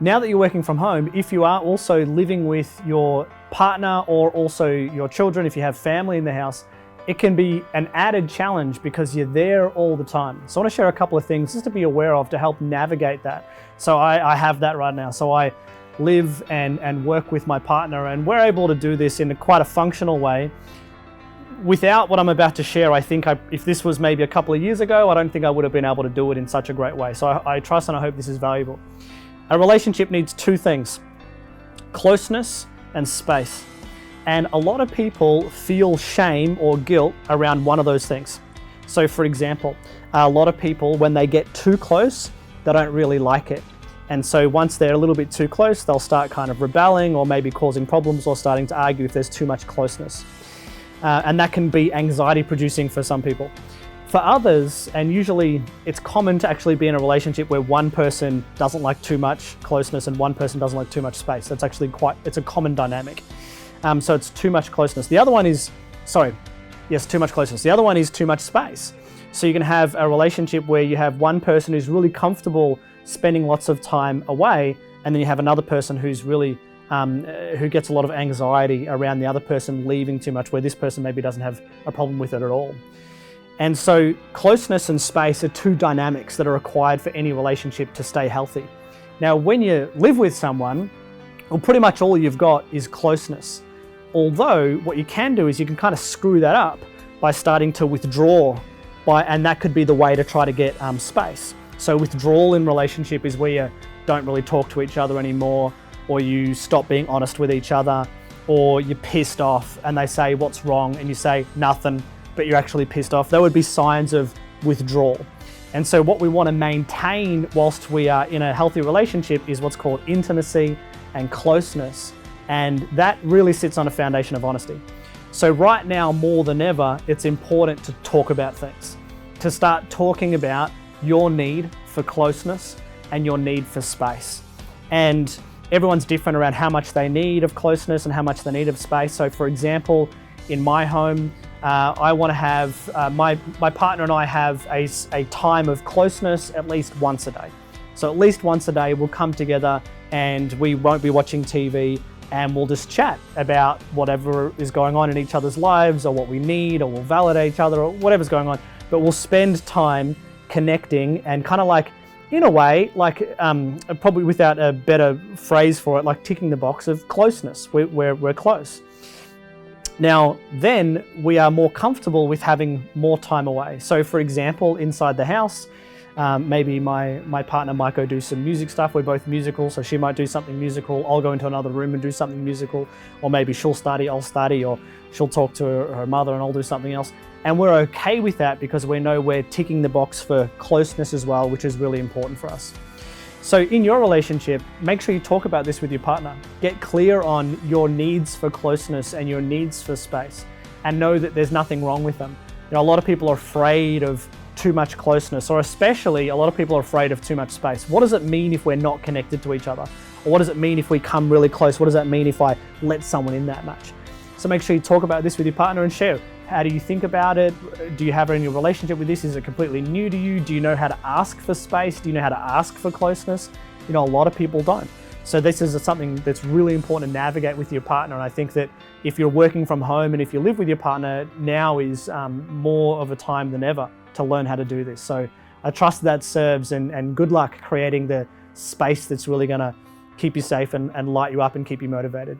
Now that you're working from home, if you are also living with your partner or also your children, if you have family in the house, it can be an added challenge because you're there all the time. So I want to share a couple of things just to be aware of to help navigate that. So I have that right now. So I live and work with my partner, and we're able to do this in quite a functional way. Without what I'm about to share, I think if this was maybe a couple of years ago, I don't think I would have been able to do it in such a great way. So I trust and I hope this is valuable. A relationship needs two things: closeness and space. And a lot of people feel shame or guilt around one of those things. So for example, a lot of people, when they get too close, they don't really like it. And so once they're a little bit too close, they'll start kind of rebelling or maybe causing problems or starting to argue if there's too much closeness. And that can be anxiety producing for some people. For others, and usually it's common to actually be in a relationship where one person doesn't like too much closeness and one person doesn't like too much space. That's actually it's a common dynamic. So it's too much closeness. The other one is, too much closeness. The other one is too much space. So you can have a relationship where you have one person who's really comfortable spending lots of time away, and then you have another person who's really, who gets a lot of anxiety around the other person leaving too much, where this person maybe doesn't have a problem with it at all. And so closeness and space are two dynamics that are required for any relationship to stay healthy. Now, when you live with someone, well, pretty much all you've got is closeness. Although what you can do is you can kind of screw that up by starting to withdraw, and that could be the way to try to get space. So withdrawal in relationship is where you don't really talk to each other anymore, or you stop being honest with each other, or you're pissed off and they say, "What's wrong?" and you say, "Nothing," but you're actually pissed off. That would be signs of withdrawal. And so what we want to maintain whilst we are in a healthy relationship is what's called intimacy and closeness. And that really sits on a foundation of honesty. So right now, more than ever, it's important to talk about things, to start talking about your need for closeness and your need for space. And everyone's different around how much they need of closeness and how much they need of space. So for example, in my home, I want to have, my partner and I have a time of closeness at least once a day. So at least once a day we'll come together and we won't be watching TV, and we'll just chat about whatever is going on in each other's lives, or what we need, or we'll validate each other, or whatever's going on. But we'll spend time connecting and kind of like, in a way, like probably without a better phrase for it, like ticking the box of closeness. We're close. Now, then we are more comfortable with having more time away. So for example, inside the house, maybe my partner might go do some music stuff. We're both musical, so she might do something musical. I'll go into another room and do something musical, or maybe she'll study, I'll study, or she'll talk to her mother and I'll do something else. And we're okay with that because we know we're ticking the box for closeness as well, which is really important for us. So in your relationship, make sure you talk about this with your partner. Get clear on your needs for closeness and your needs for space, and know that there's nothing wrong with them. You know, a lot of people are afraid of too much closeness, or especially a lot of people are afraid of too much space. What does it mean if we're not connected to each other? Or what does it mean if we come really close? What does that mean if I let someone in that much? So make sure you talk about this with your partner and share. How do you think about it? Do you have it in your relationship with this? Is it completely new to you? Do you know how to ask for space? Do you know how to ask for closeness? You know, a lot of people don't. So this is something that's really important to navigate with your partner. And I think that if you're working from home and if you live with your partner, now is more of a time than ever to learn how to do this. So I trust that serves, and good luck creating the space that's really going to keep you safe and light you up and keep you motivated.